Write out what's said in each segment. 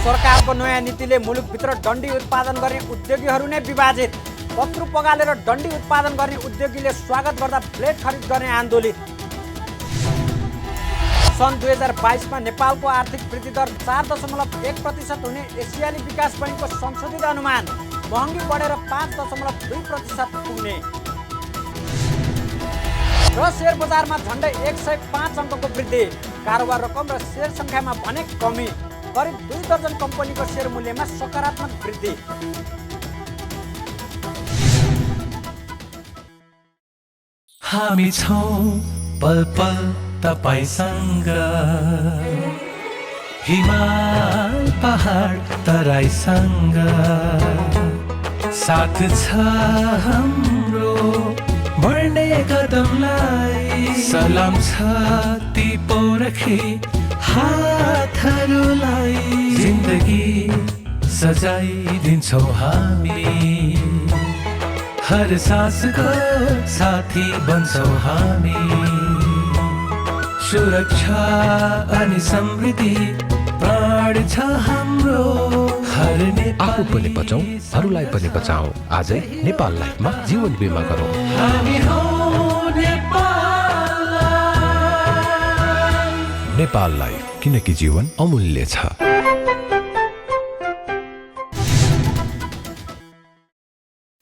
सरकारको नयाँ नीतिले मुलुकभित्र डन्डी उत्पादन गर्ने उद्योगीहरू नै विभाजित। पत्रु पगालेर डन्डी उत्पादन गर्ने उद्योगीले स्वागत गर्दा ब्लेड खरिद गर्ने आन्दोलित। सन् 2022मा नेपालको आर्थिक वृद्धि दर 4.1% हुने एसियाली विकास बैङ्कको संशोधित अनुमान। महँगी बढेर 5.2% पुग्ने। र शेयर बजारमा झन्डै 105 अङ्कको वृद्धि। कारोबार रकम र शेयर सङ्ख्यामा भने कमी। करिब 2 दर्जन कम्पनीको शेयर मूल्यमा सकारात्मक वृद्धि। हामी छौं पल पल तपाईसँग, हिमाल पहाड तराईसँग, साथ छ हाम्रो बढ्ने कदमलाई। सलाम छ ती पोरखी हातहरूलाई, जिन्दगी सजाइदिन्छौँ हामी, हर सासको साथी बन्छौँ हामी। सुरक्षा अनि समृद्धि प्राण छ हाम्रो, हर आफू पनि बचौँ अरूलाई पनि बचाऊ। आजै नेपाल लाइफमा जीवन बिमा गरौँ। हामी हौं नेपाल लाइफ। नेपाल लाइफ, किनकि जीवन अमूल्य छ।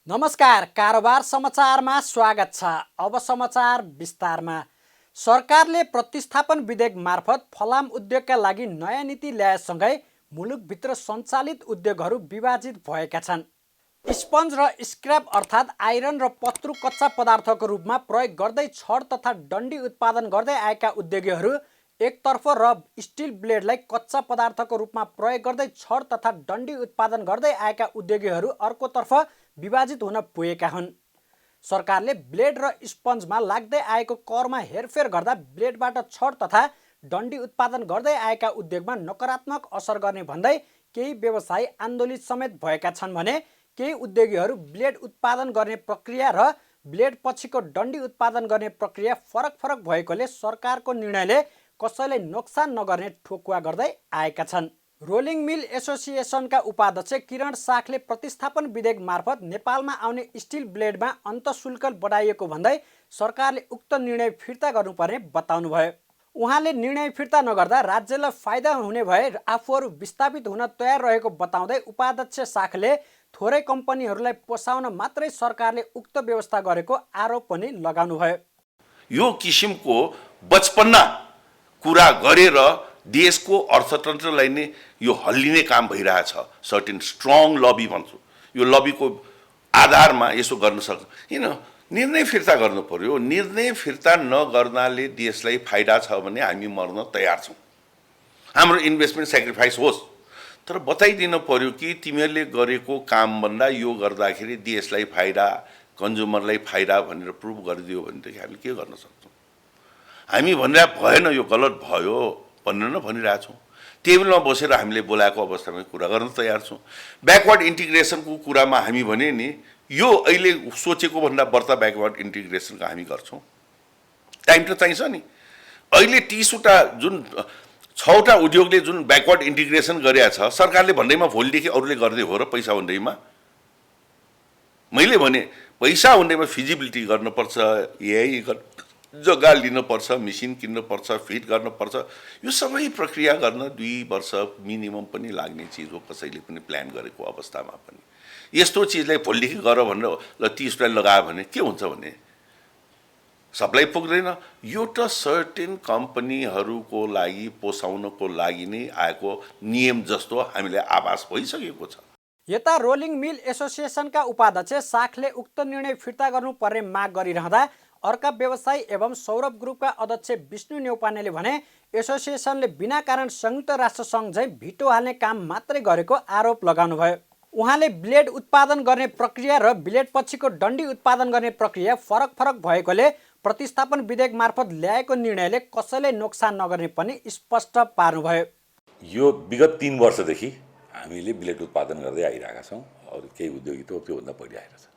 नमस्कार, कारोबार समाचारमा स्वागत छ। अब समाचार विस्तारमा। सरकारले प्रतिस्थापन विधेयक मार्फत फलाम उद्योगका लागि नयाँ नीति ल्याएसँगै मुलुकभित्र सञ्चालित उद्योगहरू विभाजित भएका छन्। स्पन्ज र स्क्रैप अर्थात् आइरन र पत्रु कच्चा पदार्थको रूपमा प्रयोग गर्दै छड तथा डन्डी उत्पादन गर्दै आएका उद्योगीहरू एकतर्फ र स्टिल ब्लेडलाई कच्चा पदार्थको रूपमा प्रयोग गर्दै छड तथा डन्डी उत्पादन गर्दै आएका उद्योगीहरू अर्कोतर्फ विभाजित हुन पुगेका हुन्। सरकारले ब्लेड र स्पन्जमा लाग्दै आएको करमा हेरफेर गर्दा ब्लेडबाट छड तथा डन्डी उत्पादन गर्दै आएका उद्योगमा नकारात्मक असर गर्ने भन्दै केही व्यवसायी आन्दोलित समेत भएका छन् भने केही उद्योगीहरू ब्लेड उत्पादन गर्ने प्रक्रिया र ब्लेड पछिको डन्डी उत्पादन गर्ने प्रक्रिया फरक भएकोले सरकारको निर्णयले कसैलाई नोक्सान नगर्ने ठोकुवा गर्दै आएका छन्। रोलिङ मिल एसोसिएसनका उपाध्यक्ष किरण साखले प्रतिस्थापन विधेयक मार्फत नेपालमा आउने स्टिल ब्लेडमा अन्तःशुल्क बढाइएको भन्दै सरकारले उक्त निर्णय फिर्ता गर्नुपर्ने बताउनुभयो। उहाँले निर्णय फिर्ता नगर्दा राज्यलाई फाइदा हुने भए आफूहरू विस्थापित हुन तयार रहेको बताउँदै उपाध्यक्ष साखले थोरै कम्पनीहरूलाई पोसाउन मात्रै सरकारले उक्त व्यवस्था गरेको आरोप पनि लगाउनुभयो। यो किसिमको बचपन्ना कुरा गरेर देशको अर्थतन्त्रलाई नै यो हल्लिने काम भइरहेछ। सर्टेन स्ट्रङ लबी भन्छु, यो लबीको आधारमा यसो गर्न सक्छ। किन निर्णय फिर्ता गर्नु पर्यो? निर्णय फिर्ता नगर्नाले देशलाई फाइदा छ भने हामी मर्न तयार छौँ। हाम्रो इन्भेस्टमेन्ट सेक्रिफाइस होस्, तर बताइदिनु पर्यो कि तिमीहरूले गरेको कामभन्दा यो गर्दाखेरि देशलाई फाइदा, कन्ज्युमरलाई फाइदा भनेर प्रुभ गरिदियो भनेदेखि हामी के गर्न सक्छौँ? हामी भनेर भएन, यो गलत भयो भनेर न भनिरहेछौँ। टेबलमा बसेर हामीले बोलाएको अवस्थामा कुरा गर्न तयार छौँ। ब्याकवर्ड इन्टिग्रेसनको कुरामा हामी भने नि यो अहिले सोचेको भन्दा बढ्ता ब्याकवर्ड इन्टिग्रेसनको हामी गर्छौँ। टाइम त चाहिन्छ नि। अहिले 30वटा जुन 6वटा उद्योगले जुन ब्याकवर्ड इन्टिग्रेसन गरेका छ, सरकारले भन्दैमा भोलिदेखि अरूले गर्दै हो र पैसा हुँदैमा। मैले भने पैसा हुँदैमा फिजिबिलिटी गर्नुपर्छ, एआई जग्गा लिनुपर्छ, मेसिन किन्नुपर्छ, फिट गर्नुपर्छ। यो सबै प्रक्रिया गर्न 2 वर्ष मिनिमम पनि लाग्ने चिज हो, कसैले पनि प्लान गरेको अवस्थामा पनि। यस्तो चिजलाई भोलिदेखि गर भनेर ल 30 रुपियाँ लगायो भने के हुन्छ भने सप्लाई पुग्दैन। यो त सर्टेन कम्पनीहरूको लागि पोसाउनको लागि नै आएको नियम जस्तो हामीलाई आभास भइसकेको छ। यता रोलिङ मिल एसोसिएसनका उपाध्यक्ष साखले उक्त निर्णय फिर्ता गर्नुपर्ने माग गरिरहँदा अर्का व्यवसायी एवं सौरभ ग्रुपका अध्यक्ष विष्णु न्यौपानेले भने एसोसिएसनले बिना कारण संयुक्त राष्ट्रसङ्घ झैँ भिटो हाल्ने काम मात्रै गरेको आरोप लगाउनुभयो। उहाँले ब्लेड उत्पादन गर्ने प्रक्रिया र ब्लेड पछिको डन्डी उत्पादन गर्ने प्रक्रिया फरक भएकोले प्रतिस्थापन विधेयक मार्फत ल्याएको निर्णयले कसैलाई नोक्सान नगर्ने पनि स्पष्ट पार्नुभयो। यो विगत 3 वर्षदेखि हामीले ब्लेड उत्पादन गर्दै आइरहेका छौँ। अरू केही उद्योगी त त्योभन्दा पहिला आइरहेको छ।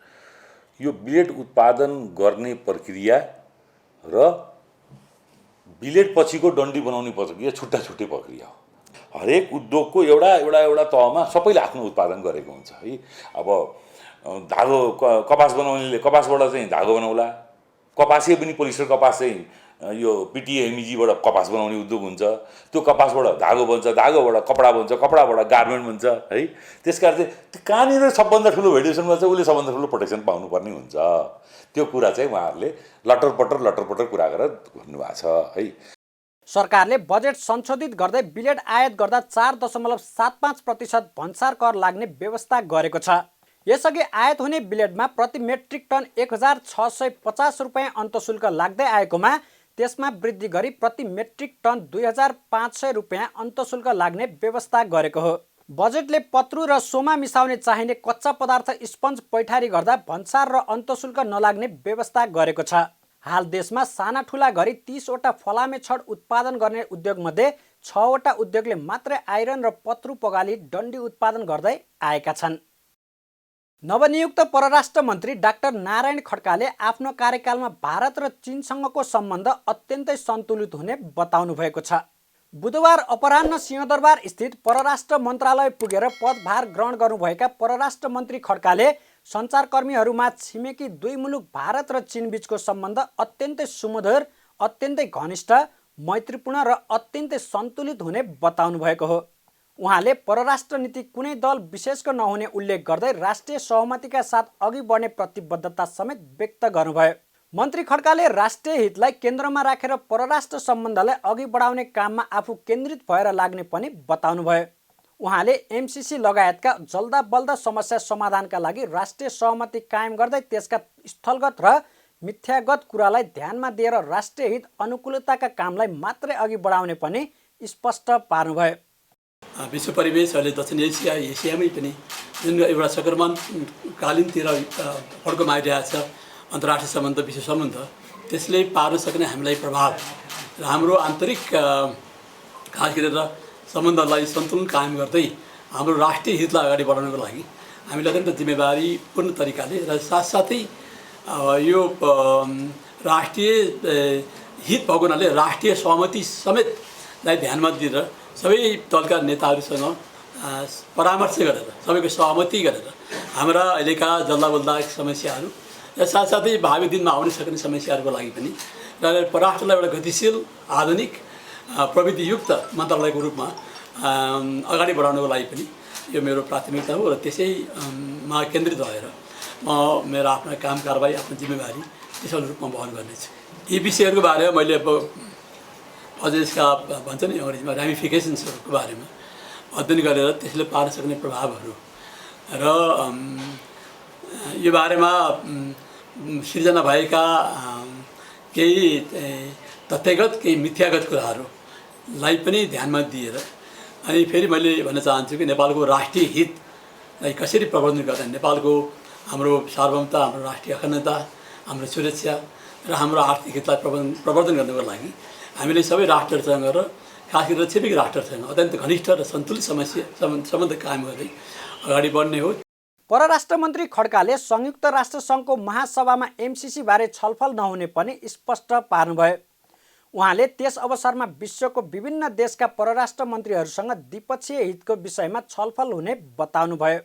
यो ब्लेड उत्पादन गर्ने प्रक्रिया र ब्लेड पछिको डन्डी बनाउने प्रक्रिया छुट्टा छुट्टै प्रक्रिया हो। हरेक उद्योगको एउटा एउटा एउटा तहमा सबैले आफ्नो उत्पादन गरेको हुन्छ है। अब धागो कपास बनाउनेले कपासबाट चाहिँ धागो बनाउला, कपासै पनि पोलिस्टर कपास चाहिँ यो पिटिएमइजीबाट कपास बनाउने उद्योग हुन्छ, त्यो कपासबाट धागो बन्छ, धागोबाट कपडा बन्छ, कपडाबाट गार्मेन्ट बन्छ है। त्यसकारण चाहिँ कहाँनिर सबभन्दा ठुलो भेरिएसन गर्छ उसले सबभन्दा ठुलो प्रोटेक्सन पाउनुपर्ने हुन्छ। त्यो कुरा चाहिँ उहाँहरूले लटरपटर कुरा गरेर भन्नुभएको छ है। सरकारले बजेट संशोधित गर्दै बिलेट आयात गर्दा 4.75% भन्सार कर लाग्ने व्यवस्था गरेको छ। यसअघि आयात हुने बिलेटमा प्रति मेट्रिक टन 1650 रुपियाँ अन्तशुल्क लाग्दै आएकोमा त्यसमा वृद्धि गरी प्रति मेट्रिक टन 2500 रुपियाँ अन्तशुल्क लाग्ने व्यवस्था गरेको हो। बजेटले पत्रु र सोमा मिसाउने चाहिने कच्चा पदार्थ स्पन्ज पैठारी गर्दा भन्सार र अन्तशुल्क नलाग्ने व्यवस्था गरेको छ। हाल देशमा साना ठुला गरी 30 वटा फलामे छड उत्पादन गर्ने उद्योगमध्ये 6 वटा उद्योगले मात्रै आइरन र पत्रु पगाली डन्डी उत्पादन गर्दै आएका छन्। नवनियुक्त परराष्ट्र मन्त्री डाक्टर नारायण खड्काले आफ्नो कार्यकालमा भारत र चीनसँगको सम्बन्ध अत्यन्तै सन्तुलित हुने बताउनु भएको छ। बुधबार अपराह्न सिंहदरबार स्थित परराष्ट्र मन्त्रालय पुगेर पदभार ग्रहण गर्नुभएका परराष्ट्र मन्त्री खड्काले सञ्चारकर्मीहरूमा छिमेकी दुई मुलुक भारत र चीन बीचको सम्बन्ध अत्यन्तै सुमधुर, अत्यन्तै घनिष्ठ, मैत्रीपूर्ण र अत्यन्तै सन्तुलित हुने बताउनु भएको हो। उहाँले परराष्ट्र नीति कुनै दल विशेषको नहुने उल्लेख गर्दै राष्ट्रिय सहमतिका साथ अघि बढ्ने प्रतिबद्धता समेत व्यक्त गर्नुभयो। मन्त्री खड्काले राष्ट्रिय हितलाई केन्द्रमा राखेर परराष्ट्र सम्बन्धलाई अघि बढाउने काममा आफू केन्द्रित भएर लाग्ने पनि बताउनुभयो। उहाँले एमसिसी लगायतका जल्दा बल्दा समस्या समाधानका लागि राष्ट्रिय सहमति कायम गर्दै त्यसका स्थलगत र मिथ्यागत कुरालाई ध्यानमा दिएर राष्ट्रिय हित अनुकूलताका कामलाई मात्रै अघि बढाउने पनि स्पष्ट पार्नुभयो। विश्व परिवेश अहिले दक्षिण एसियामै पनि जुन एउटा सङ्क्रमणकालीनतिर फड्कोमा आइरहेको छ अन्तर्राष्ट्रिय सम्बन्ध, विश्व सम्बन्ध, त्यसले पार्न सक्ने हामीलाई प्रभाव र हाम्रो आन्तरिक खास गरेर सम्बन्धलाई सन्तुलन कायम गर्दै हाम्रो राष्ट्रिय हितलाई अगाडि बढाउनको लागि हामीले अत्यन्त जिम्मेवारीपूर्ण तरिकाले र साथसाथै यो राष्ट्रिय हित भएको हुनाले राष्ट्रिय सहमति समेतलाई ध्यानमा दिएर सबै दलका नेताहरूसँग परामर्श गरेर सबैको सहमति गरेर हाम्रा अहिलेका जल्दाबल्दा समस्याहरू र साथसाथै भावी दिनमा आउन सक्ने समस्याहरूको लागि पनि र परराष्ट्रलाई एउटा गतिशील, आधुनिक, प्रविधियुक्त मन्त्रालयको रूपमा अगाडि बढाउनको लागि पनि यो मेरो प्राथमिकता हो र त्यसैमा केन्द्रित भएर म मेरो आफ्ना काम कारबाही, आफ्नो जिम्मेवारी त्यसै रूपमा वहन गर्नेछु। यी विषयहरूको बारेमा मैले अब अझ यसका भन्छ नि अङ्ग्रेजीमा ऱ्यामिफिकेसन्सहरूको बारेमा अध्ययन गरेर त्यसले पार्न सक्ने प्रभावहरू र यो बारेमा सिर्जना भएका केही तथ्यगत, केही मिथ्यागत कुराहरूलाई पनि ध्यानमा दिएर अनि फेरि मैले भन्न चाहन्छु कि नेपालको राष्ट्रिय हितलाई कसरी प्रवर्धन गर्दा नेपालको हाम्रो सार्वभौमता, हाम्रो राष्ट्रिय अखण्डता, हाम्रो सुरक्षा र हाम्रो आर्थिक हितलाई प्रवर्धन गर्नको लागि हामीले सबै राष्ट्रहरूसँग र खास गरेर छिमेकी राष्ट्रहरूसँग अत्यन्त घनिष्ठ र सन्तुलित सम्बन्ध कायम गर्दै अगाडि बढ्ने हो। परराष्ट्र मन्त्री खड्काले संयुक्त राष्ट्र सङ्घको महासभामा एमसिसी बारे छलफल नहुने पनि स्पष्ट पार्नुभयो। उहाँले त्यस अवसरमा विश्वको विभिन्न देशका परराष्ट्र मन्त्रीहरूसँग द्विपक्षीय हितको विषयमा छलफल हुने बताउनुभयो।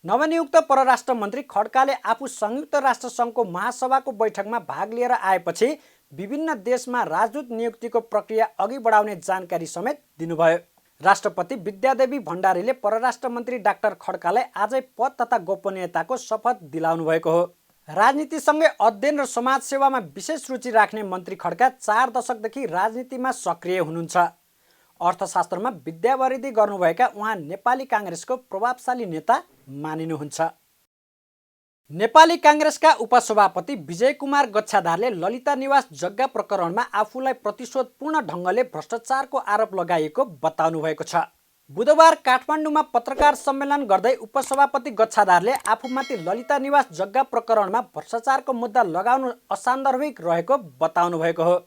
नवनियुक्त परराष्ट्र मन्त्री खड्काले आफू संयुक्त राष्ट्र सङ्घको महासभाको बैठकमा भाग लिएर आएपछि विभिन्न देशमा राजदूत नियुक्तिको प्रक्रिया अघि बढाउने जानकारी समेत दिनुभयो। राष्ट्रपति विद्यादेवी भण्डारीले परराष्ट्र मन्त्री डाक्टर खड्कालाई आजै पद तथा गोपनीयताको शपथ दिलाउनु भएको हो। राजनीतिसँगै अध्ययन र समाजसेवामा विशेष रुचि राख्ने मन्त्री खड्का 4 दशकदेखि राजनीतिमा सक्रिय हुनुहुन्छ। अर्थशास्त्रमा विद्यावरिधि गर्नुभएका उहाँ नेपाली काङ्ग्रेसको प्रभावशाली नेता मानिनुहुन्छ। नेपाली काङ्ग्रेसका उपसभापति विजय कुमार गच्छादारले ललिता निवास जग्गा प्रकरणमा आफूलाई प्रतिशोधपूर्ण ढङ्गले भ्रष्टाचारको आरोप लगाइएको बताउनु भएको छ। बुधबार काठमाडौँमा पत्रकार सम्मेलन गर्दै उपसभापति गच्छादारले आफूमाथि ललिता निवास जग्गा प्रकरणमा भ्रष्टाचारको मुद्दा लगाउनु असान्दर्भिक रहेको बताउनु भएको हो।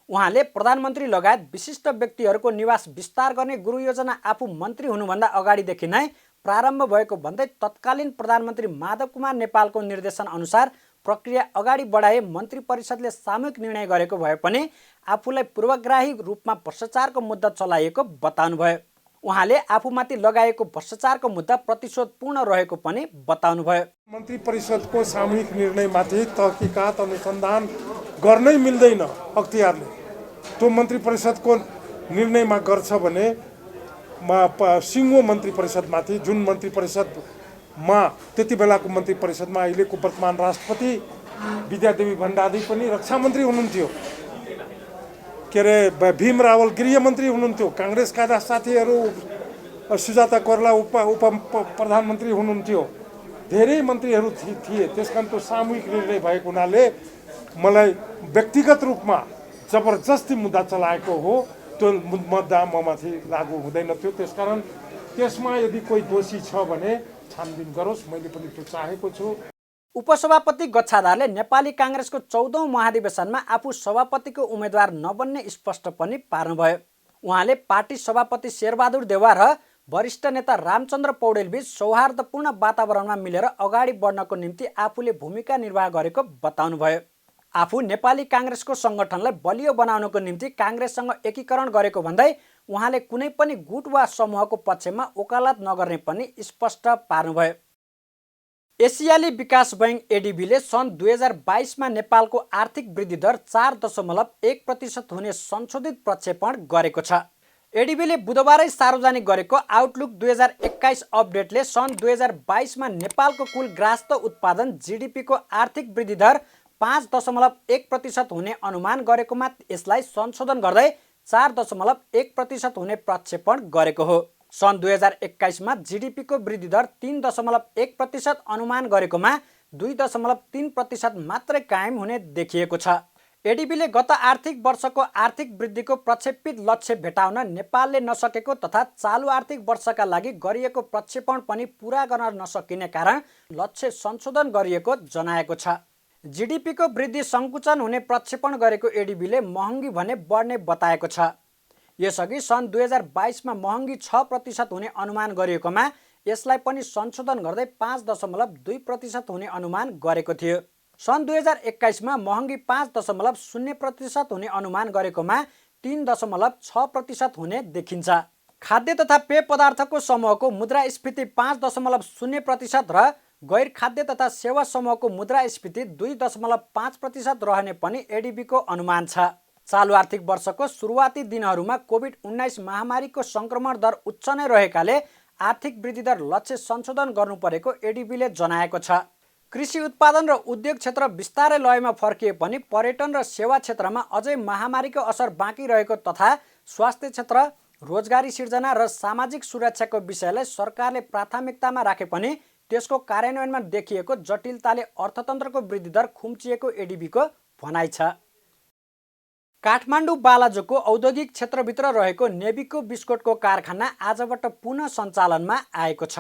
उहाँले प्रधानमन्त्री लगायत विशिष्ट व्यक्तिहरूको निवास विस्तार गर्ने गुरु योजना आफू मन्त्री हुनुभन्दा अगाडिदेखि नै प्रारम्भ भएको भन्दै तत्कालीन प्रधानमन्त्री माधव कुमार नेपालको निर्देशन अनुसार प्रक्रिया अगाडि बढाए मन्त्री परिषदले सामूहिक निर्णय गरेको भए पनि आफूलाई पूर्वग्राही रूपमा भ्रष्टाचारको मुद्दा चलाइएको बताउनुभयो। उहाँले आफूमाथि लगाएको भ्रष्टाचारको मुद्दा प्रतिशोधपूर्ण रहेको पनि बताउनुभयो। मन्त्री परिषदको सामूहिक निर्णयमाथि तहकिकात अनुसन्धान गर्नै मिल्दैन अख्तियारले। त्यो मन्त्री परिषदको निर्णयमा गर्छ भने सिङ्गो मन्त्री परिषदमाथि, जुन मन्त्री परिषदमा त्यति बेलाको मन्त्री परिषदमा अहिलेको वर्तमान राष्ट्रपति विद्यादेवी भण्डारी पनि रक्षा मन्त्री हुनुहुन्थ्यो, के अरे भीम रावल गृहमन्त्री हुनुहुन्थ्यो, काङ्ग्रेसका साथीहरू सुजाता कोइराला उप प्रधानमन्त्री हुनुहुन्थ्यो, धेरै मन्त्रीहरू थिए। त्यसकारण त्यो सामूहिक निर्णय भएको हुनाले मलाई व्यक्तिगत रूपमा जबरजस्ती मुद्दा चलाएको हो, त्यो मुद्दा ममाथि लागू हुँदैन थियो। त्यसकारण त्यसमा यदि कोही दोषी छ भने छानबिन गरोस्, मैले पनि त्यो चाहेको छु। उपसभापति गच्छादारले नेपाली काङ्ग्रेसको 14औं महाधिवेशनमा आफू सभापतिको उम्मेद्वार नबन्ने स्पष्ट पनि पार्नुभयो। उहाँले पार्टी सभापति शेरबहादुर देउवा र वरिष्ठ नेता रामचन्द्र पौडेलबीच सौहार्दपूर्ण वातावरणमा मिलेर अगाडि बढ्नको निम्ति आफूले भूमिका निर्वाह गरेको बताउनुभयो। आफू नेपाली काङ्ग्रेसको सङ्गठनलाई बलियो बनाउनको निम्ति काङ्ग्रेससँग एकीकरण गरेको भन्दै उहाँले कुनै पनि गुट वा समूहको पक्षमा वकालत नगर्ने पनि स्पष्ट पार्नुभयो। एसियाली विकास बैंक एडिबीले सन् 2022मा नेपालको आर्थिक वृद्धि दर 4.1% हुने संशोधित प्रक्षेपण गरेको छ। एडिबीले बुधबारै सार्वजनिक गरेको आउटलुक 2021 अपडेटले सन् 2022मा नेपालको कुल ग्राहस्थ उत्पादन जीडीपीको आर्थिक वृद्धि दर 5.1% हुने अनुमान गरेकोमा यसलाई संशोधन गर्दै 4.1% हुने प्रक्षेपण गरेको हो। सन् 2021मा जीडीपीको वृद्धि दर 3.1% अनुमान गरेकोमा 2.3% मात्रै कायम हुने देखिएको छ। एडिबीले गत आर्थिक वर्षको आर्थिक वृद्धिको प्रक्षेपित लक्ष्य भेटाउन नेपालले नसकेको तथा चालु आर्थिक वर्षका लागि गरिएको प्रक्षेपण पनि पूरा गर्न नसकिने कारण लक्ष्य संशोधन गरिएको जनाएको छ। जीडीपीको वृद्धि सङ्कुचन हुने प्रक्षेपण गरेको एडिबीले महँगी भने बढ्ने बताएको छ। यसअघि सन् 2022मा महँगी 6% हुने अनुमान गरिएकोमा यसलाई पनि संशोधन गर्दै 5.2% हुने अनुमान गरेको थियो। सन् 2021मा महँगी 5.0% हुने अनुमान गरेकोमा 3.6% हुने देखिन्छ। खाद्य तथा पेय पदार्थको समूहको मुद्रास्फीति 5.0% र गैर खाद्य तथा सेवा समूहको मुद्रास्फीति 2.5% रहने पनि एडिबीको अनुमान छ। चालु आर्थिक वर्षको सुरुवाती दिनहरूमा कोभिड-19 महामारीको सङ्क्रमण दर उच्च नै रहेकाले आर्थिक वृद्धि दर लक्ष्य संशोधन गर्नु परेको एडिबीले जनाएको छ। कृषि उत्पादन र उद्योग क्षेत्र बिस्तारै लयमा फर्किए पनि पर्यटन र सेवा क्षेत्रमा अझै महामारीको असर बाँकी रहेको तथा स्वास्थ्य क्षेत्र, रोजगारी सिर्जना र सामाजिक सुरक्षाको विषयलाई सरकारले प्राथमिकतामा राखे पनि त्यसको कार्यान्वयनमा देखिएको जटिलताले अर्थतन्त्रको वृद्धि दर खुम्चिएको एडिबीको भनाइ छ। काठमाडौँ बालाजुको औद्योगिक क्षेत्रभित्र रहेको नेविको बिस्कुटको कारखाना आजबाट पुनः सञ्चालनमा आएको छ।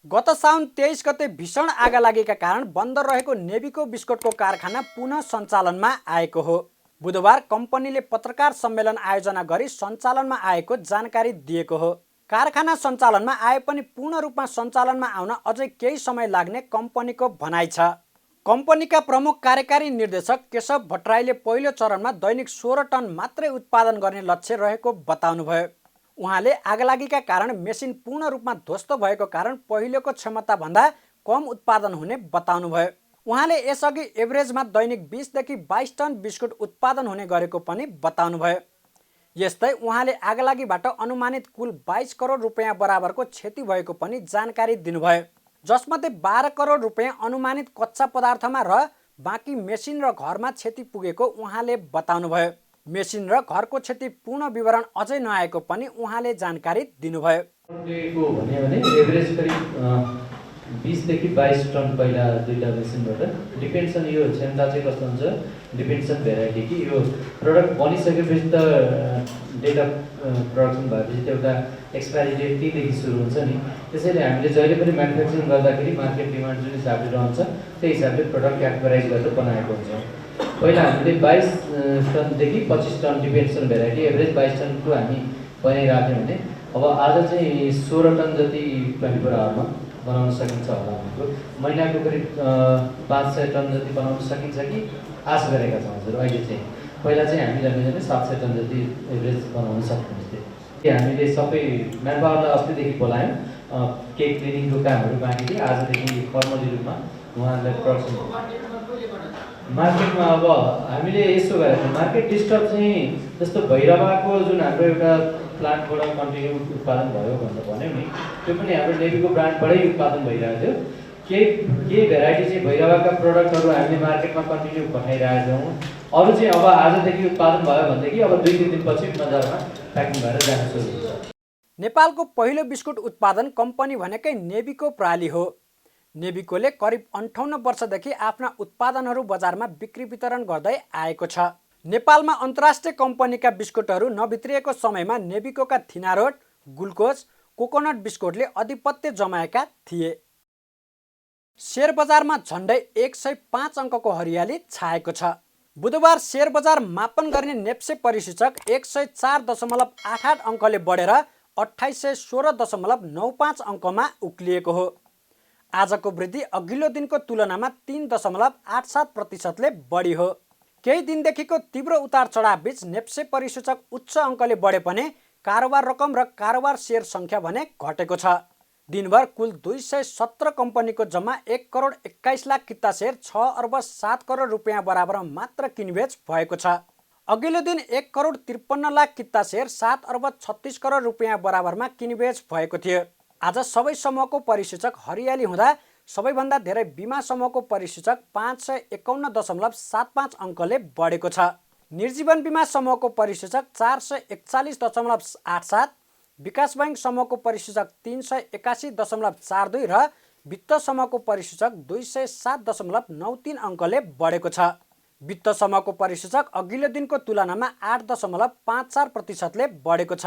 गत साउन 23 गते भीषण आगा लागेका कारण बन्द रहेको नेविको बिस्कुटको कारखाना पुनः सञ्चालनमा आएको हो। बुधबार कम्पनीले पत्रकार सम्मेलन आयोजना गरी सञ्चालनमा आएको जानकारी दिएको हो। कारखाना सञ्चालनमा आए पनि पूर्ण रूपमा सञ्चालनमा आउन अझै केही समय लाग्ने कम्पनीको भनाइ छ। कम्पनीका प्रमुख कार्यकारी निर्देशक केशव भट्टराईले पहिलो चरणमा दैनिक 16 टन मात्रै उत्पादन गर्ने लक्ष्य रहेको बताउनुभयो। उहाँले आगलागीका कारण मेसिन पूर्ण रूपमा ध्वस्त भएको कारण पहिलेको क्षमताभन्दा कम उत्पादन हुने बताउनुभयो। उहाँले यसअघि एभरेजमा दैनिक 20 देखि 22 टन बिस्कुट उत्पादन हुने गरेको पनि बताउनुभयो। यस्तै उहाँले आगलागीबाट अनुमानित कुल 22 करोड रुपियाँ बराबरको क्षति भएको पनि जानकारी दिनुभयो, जसमध्ये 12 करोड रुपियाँ अनुमानित कच्चा पदार्थमा र बाँकी मेसिन र घरमा क्षति पुगेको उहाँले बताउनुभयो। मेसिन र घरको क्षति पूर्ण विवरण अझै नआएको पनि उहाँले जानकारी दिनुभयो। एभरेज करिब 20 देखि 22 टन पहिला दुईटा मेसिनबाट डिपेन्ड्स अन यो क्षमता चाहिँ कस्तो हुन्छ, डिपेन्ड्स अन भेराइटी कि यो प्रडक्ट बनिसकेपछि त डेट अफ प्रोडक्सन भएपछि त एउटा एक्सपायरी डेट त्यहीदेखि सुरु हुन्छ नि। त्यसैले हामीले जहिले पनि म्यानुफ्याक्चरिङ गर्दाखेरि मार्केट डिमान्ड जुन हिसाबले रहन्छ त्यही हिसाबले प्रडक्ट क्याटेगोराइज गरेर बनाएको हुन्छ। पहिला हामीले 22 टनदेखि 25 tonne depends on variety average 22 टनको हामी बनाइरहेको थियौँ भने अब आज चाहिँ 16 टन जति 24 आवरमा बनाउन सकिन्छ होला। हाम्रो महिनाको करिब 500 टन जति बनाउन सकिन्छ कि आश गरेका छौँ हजुर। अहिले चाहिँ पहिला चाहिँ हामी जम्मै 700 टन जति एभरेज बनाउन सक्नुहुन्थ्यो। हामीले सबै म्यानपावरलाई अस्तिदेखि बोलायौँ केक क्लिनिङको कामहरू बाँकी थियो आजदेखि फर्मली रूपमा उहाँहरूलाई प्रडक्सन मार्केटमा अब हामीले यसो गरेको मार्केट डिस्टर्ब चाहिँ जस्तो भैरवाको जुन हाम्रो एउटा प्लान्टबाट कन्टिन्यू उत्पादन भयो भनेर भन्यौँ नि त्यो पनि हाम्रो नेभीको ब्रान्डबाटै उत्पादन भइरहेको थियो केही भेराइटी चाहिँ भैरवाका प्रडक्टहरू हामीले मार्केटमा कन्टिन्यू पठाइरहेका छौँ अरू चाहिँ अब आजदेखि उत्पादन भयो भनेदेखि अब 2-3 दिनपछि बजारमा प्याकिङ भएर जान सुरु हुन्छ। नेपालको पहिलो बिस्कुट उत्पादन कम्पनी भनेकै नेभिको प्राली हो। नेभिकोले करिब 58 वर्षदेखि आफ्ना उत्पादनहरू बजारमा बिक्री वितरण गर्दै आएको छ। नेपालमा अन्तर्राष्ट्रिय कम्पनीका बिस्कुटहरू नभित्रिएको समयमा नेभिकोका थिनारोट, ग्लुकोज, कोकोनट बिस्कुटले आधिपत्य जमाएका थिए। शेयर बजारमा झन्डै 105 अङ्कको हरियाली छाएको छ। बुधबार शेयर बजार मापन गर्ने नेप्से परिसूचक 104.88 अङ्कले बढेर 2816.95 अङ्कमा उक्लिएको हो। आजको वृद्धि अघिल्लो दिनको तुलनामा 3.87%ले बढी हो। केही दिनदेखिको तीव्र उतार चढाव बीच नेप्से परिसूचक उच्च अङ्कले बढे पनि कारोबार रकम र कारोबार शेयर सङ्ख्या भने घटेको छ। दिनभर कुल 217 कम्पनीको जम्मा 1,21,00,000 किता शेयर 6,07 करोड रुपियाँ बराबर मात्र किनबेच भएको छ। अघिल्लो दिन 1,53,00,000 किता शेयर 7,36 करोड रुपियाँ बराबरमा किनबेच भएको थियो। आज सबै समूहको परिसूचक हरियाली हुँदा सबैभन्दा धेरै बिमा समूहको परिसूचक 551.75 अङ्कले बढेको छ। निर्जीवन बिमा समूहको परिसूचक 441.87, विकास बैंक समूहको परिसूचक 381.42 र वित्त समूहको परिसूचक 207.93 अङ्कले बढेको छ। वित्त समूहको परिसूचक अघिल्लो दिनको तुलनामा 8.54%ले बढेको छ।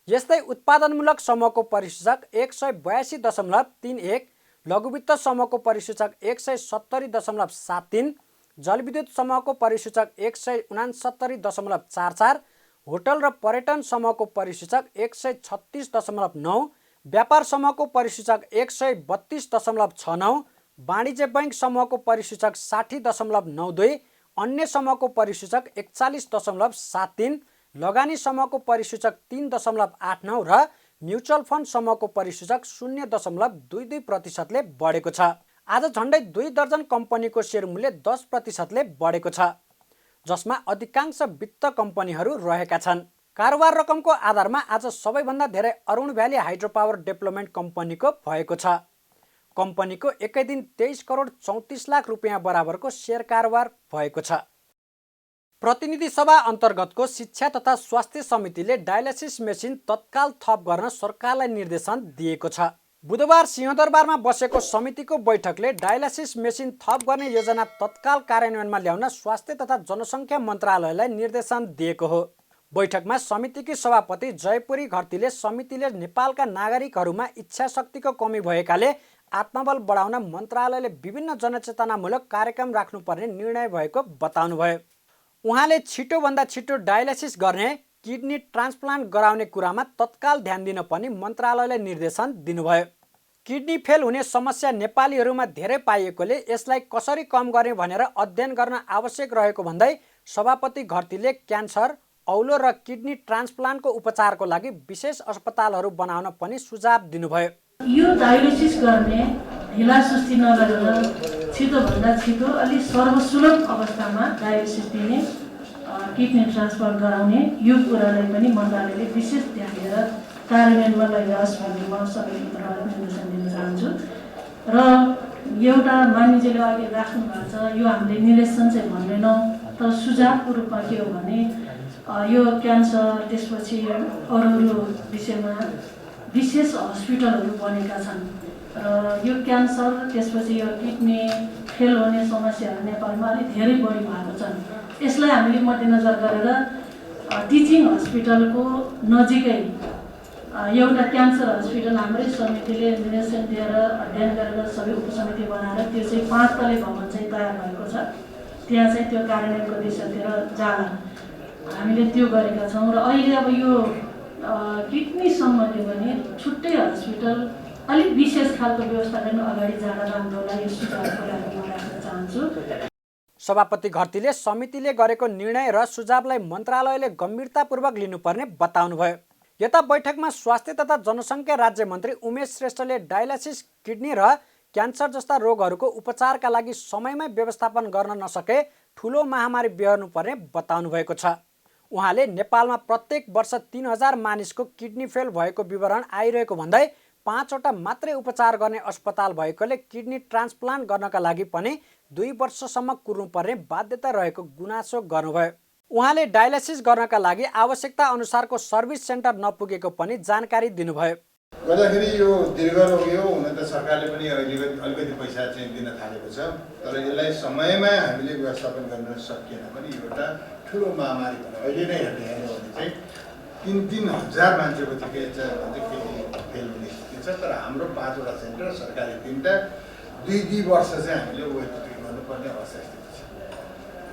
यस्तै उत्पादनमूलक समूहको परिसूचक 182.31, लघुवित्त समूहको परिसूचक 170.73, जलविद्युत समूहको परिसूचक 169.44, होटल र पर्यटन समूहको परिसूचक 136.9, व्यापार समूहको परिसूचक 132.69, वाणिज्य बैंक समूहको परिसूचक 60.92, अन्य समूहको परिसूचक 41.73, लगानी समूहको परिसूचक 3.89 र म्युचुअल फन्ड समूहको परिसूचक 0.22%ले बढेको छ। आज झन्डै 2 दर्जन कम्पनीको शेयर मूल्य 10%ले बढेको छ, जसमा अधिकांश वित्त कम्पनीहरू रहेका छन्। कारोबार रकमको आधारमा आज सबैभन्दा धेरै Arun valley hydro power development कम्पनीको भएको छ। कम्पनीको एकै दिन 23 करोड 34 लाख रुपियाँ बराबरको शेयर कारोबार भएको छ। प्रतिनिधि सभा अन्तर्गतको शिक्षा तथा स्वास्थ्य समितिले डायलाइसिस मेसिन तत्काल थप गर्न सरकारलाई निर्देशन दिएको छ। बुधबार सिंहदरबारमा बसेको समितिको बैठकले डायलाइसिस मेसिन थप गर्ने योजना तत्काल कार्यान्वयनमा ल्याउन स्वास्थ्य तथा जनसङ्ख्या मन्त्रालयलाई निर्देशन दिएको हो। बैठकमा समितिकी सभापति जयपुरी घरतीले समितिले नेपालका नागरिकहरूमा इच्छा शक्तिको कमी भएकाले आत्मबल बढाउन मन्त्रालयले विभिन्न जनचेतनामूलक कार्यक्रम राख्नुपर्ने निर्णय भएको बताउनुभयो। उहाँले छिटोभन्दा छिटो डायलाइसिस गर्ने, किडनी ट्रान्सप्लान्ट गराउने कुरामा तत्काल ध्यान दिन पनि मन्त्रालयले निर्देशन दिनुभयो। किडनी फेल हुने समस्या नेपालीहरूमा धेरै पाइएकोले यसलाई कसरी कम गर्ने भनेर अध्ययन गर्न आवश्यक रहेको भन्दै सभापति घरतीले क्यान्सर, औलो र किडनी ट्रान्सप्लान्टको उपचारको लागि विशेष अस्पतालहरू बनाउन पनि सुझाव दिनुभयो। यो डायलिसिस गर्ने ढिलासुस्ती नगरेर छिटोभन्दा छिटो अलिक सर्वसुलभ अवस्थामा डायलिसिस दिने, किडनी ट्रान्सप्लान्ट गराउने यो कुरालाई पनि मन्त्रालयले विशेष ध्यान दिएर कार्यान्वयनमा लैजाओस् भन्ने म सबै मित्रहरूलाई निर्देशन दिन चाहन्छु। र एउटा मानिसले अहिले राख्नु भएको छ, यो हामीले निर्देशन चाहिँ भन्दैनौँ, तर सुझावको रूपमा के हो भने यो क्यान्सर त्यसपछि अरू विषयमा विशेष हस्पिटलहरू बनेका छन् र यो क्यान्सर त्यसपछि यो किडनी फेल हुने समस्याहरू नेपालमा अलिक धेरै बढी भएको छन्। यसलाई हामीले मध्यनजर गरेर टिचिङ हस्पिटलको नजिकै एउटा क्यान्सर हस्पिटल हाम्रै समितिले निर्देशन दिएर अध्ययन गरेर सबै उपसमिति बनाएर त्यो चाहिँ 5 तले भवन चाहिँ तयार भएको छ, त्यहाँ चाहिँ त्यो कार्यान्वयनको दिशातिर जाला हामीले त्यो गरेका छौँ। र अहिले अब यो किडनी सम्बन्धी पनि छुट्टै हस्पिटल अलिक विशेष खालको व्यवस्था गर्न अगाडि जाँदा राम्रो होला, यो सुझावको लागि म राख्न चाहन्छु। सभापति घरतीले समितिले गरेको निर्णय र सुझावलाई मन्त्रालयले गम्भीरतापूर्वक लिनुपर्ने बताउनुभयो। यता बैठकमा स्वास्थ्य तथा जनसङ्ख्या राज्य मन्त्री उमेश श्रेष्ठले डायलासिस, किडनी र क्यान्सर जस्ता रोगहरूको उपचारका लागि समयमै व्यवस्थापन गर्न नसके ठूलो महामारी बिहोर्नुपर्ने बताउनु भएको छ। उहाँले नेपालमा प्रत्येक वर्ष 3000 मानिसको किडनी फेल भएको विवरण आइरहेको भन्दै 5 वटा मात्रै उपचार गर्ने अस्पताल भएकोले किडनी ट्रान्सप्लान्ट गर्नका लागि पनि 2 वर्षसम्म कुर्नुपर्ने बाध्यता रहेको गुनासो गर्नुभयो। उहाँले डायलासिस गर्नका लागि आवश्यकता अनुसारको सर्भिस सेन्टर नपुगेको पनि जानकारी दिनुभयो। गर्दाखेरि यो दीर्घरोगी हो, हुन त सरकारले पनि अलिकति पैसा चाहिँ दिन थालेको छ, तर यसलाई समयमा हामीले व्यवस्थापन गर्न सकिएन पनि यो एउटा ठुलो महामारी भयो। अहिले नै हेर्ने भने चाहिँ 3-3 हजार मान्छेको फेल हुने स्थिति छ, तर हाम्रो 5 वटा सेन्टर, सरकारी 3टा, 2 वर्ष चाहिँ हामीले वेट गर्नुपर्ने अवस्था स्थिति छ।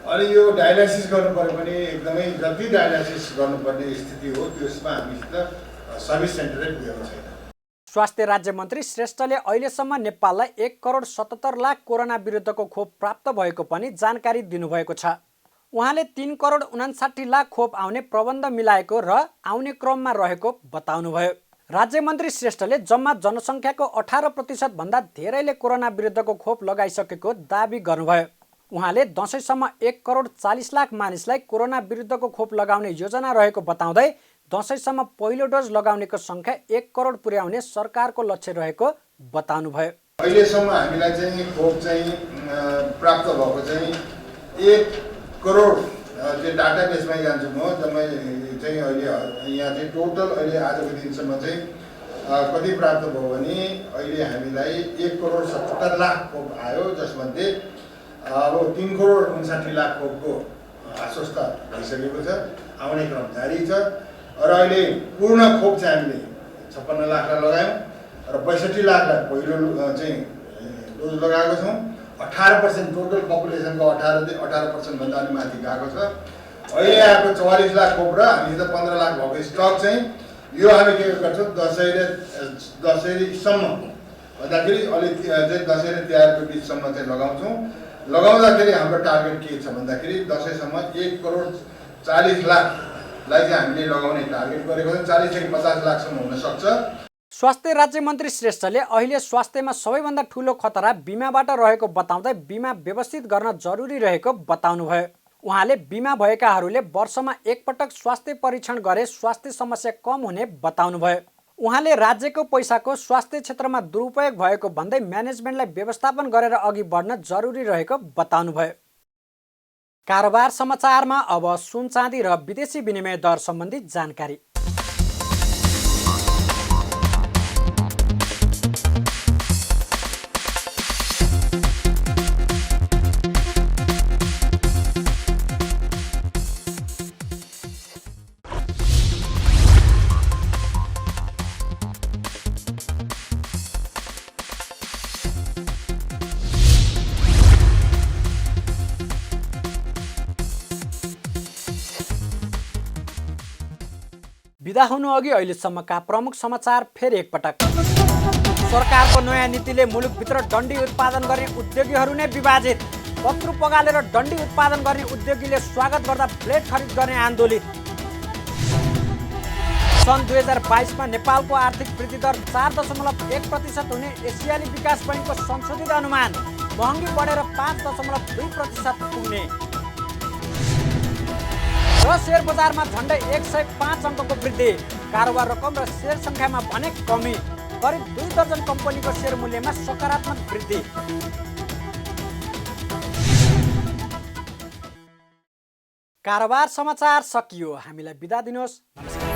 अनि यो डायलासिस गर्नुपर्यो भने एकदमै जति डायलासिस गर्नुपर्ने स्थिति हो त्यसमा हामीसित सर्भिस सेन्टरै पुगेको छैन। स्वास्थ्य राज्य मन्त्री श्रेष्ठले अहिलेसम्म नेपाललाई 1,77,00,000 कोरोना विरुद्धको खोप प्राप्त भएको पनि जानकारी दिनुभएको छ। उहाँले 3,59,00,000 खोप आउने प्रबन्ध मिलाएको र आउने क्रममा रहेको बताउनुभयो। राज्य मन्त्री श्रेष्ठले जम्मा जनसङ्ख्याको 18% भन्दा धेरैले कोरोना विरुद्धको खोप लगाइसकेको दावी गर्नुभयो। उहाँले दशैंसम्म 1,40,00,000 मानिसलाई कोरोना विरुद्धको खोप लगाउने योजना रहेको बताउँदै दशैंसम्म पहिलो डोज लगाउनेको सङ्ख्या 1 करोड पुर्याउने सरकारको लक्ष्य रहेको बताउनुभयो। अहिलेसम्म हामीलाई चाहिँ खोप चाहिँ प्राप्त भएको चाहिँ 1 करोड त्यो डाटाबेसमा जान्छु म, जम्मै चाहिँ अहिले यहाँ चाहिँ टोटल अहिले आजको दिनसम्म चाहिँ कति प्राप्त भयो भने अहिले हामीलाई 1,77,00,000 खोप आयो, जसमध्ये अब 3,59,00,000 खोपको आश्वस्त भइसकेको छ, आउने क्रम जारी छ। र अहिले पूर्ण खोप चाहिँ हामीले 56 लाखलाई लगायौँ र 65 लाखलाई पहिलो चाहिँ डोज लगाएको छौँ। 18% टोटल पपुलेसनको 18% भन्दा अलि माथि गएको छ। अहिले आएको 44 लाख खोप र हामीसित 15 लाख भएको स्टक चाहिँ यो हामी के गर्छौँ दसैँसम्म भन्दाखेरि अलि चाहिँ दसैँ र तिहारको बिचसम्म चाहिँ लगाउँछौँ। लगाउँदाखेरि हाम्रो टार्गेट के छ भन्दाखेरि दसैँसम्म 1,40,00,000लाई चाहिँ हामीले लगाउने टार्गेट गरेको छ। 40 देखि 50 लाखसम्म हुन सक्छ। स्वास्थ्य राज्य मन्त्री श्रेष्ठले अहिले स्वास्थ्यमा सबैभन्दा ठूलो खतरा बिमाबाट रहेको बताउँदै बिमा व्यवस्थित गर्न जरुरी रहेको बताउनुभयो। उहाँले बिमा भएकाहरूले वर्षमा एकपटक स्वास्थ्य परीक्षण गरे स्वास्थ्य समस्या कम हुने बताउनुभयो। उहाँले राज्यको पैसाको स्वास्थ्य क्षेत्रमा दुरुपयोग भएको भन्दै म्यानेजमेन्टलाई व्यवस्थापन गरेर अघि बढ्न जरुरी रहेको बताउनुभयो। कारोबार समाचारमा अब सुन चाँदी र विदेशी विनिमय दर सम्बन्धी जानकारी। बिदा हुनु अघि अहिलेसम्मका प्रमुख समाचार फेरि एकपटक। सरकारको नयाँ नीतिले मुलुकभित्र डन्डी उत्पादन गर्ने उद्योगीहरू नै विभाजित। पत्रु पगालेर डन्डी उत्पादन गर्ने उद्योगीले स्वागत गर्दा ब्लेड खरिद गर्ने आन्दोलित। सन् 2022मा नेपालको आर्थिक वृद्धि दर 4.1% हुने एसियाली विकास बैङ्कको संशोधित अनुमान, महँगी बढेर 5.2% पुग्ने। र शेयर बजारमा झन्डै 105 अङ्कको वृद्धि, कारोबार रकम र शेयर सङ्ख्यामा भने कमी, करिब 2 दर्जन कम्पनीको शेयर मूल्यमा सकारात्मक वृद्धि। कारोबार समाचार सकियो। हामीलाई बिदा दिनुहोस्। नमस्कार।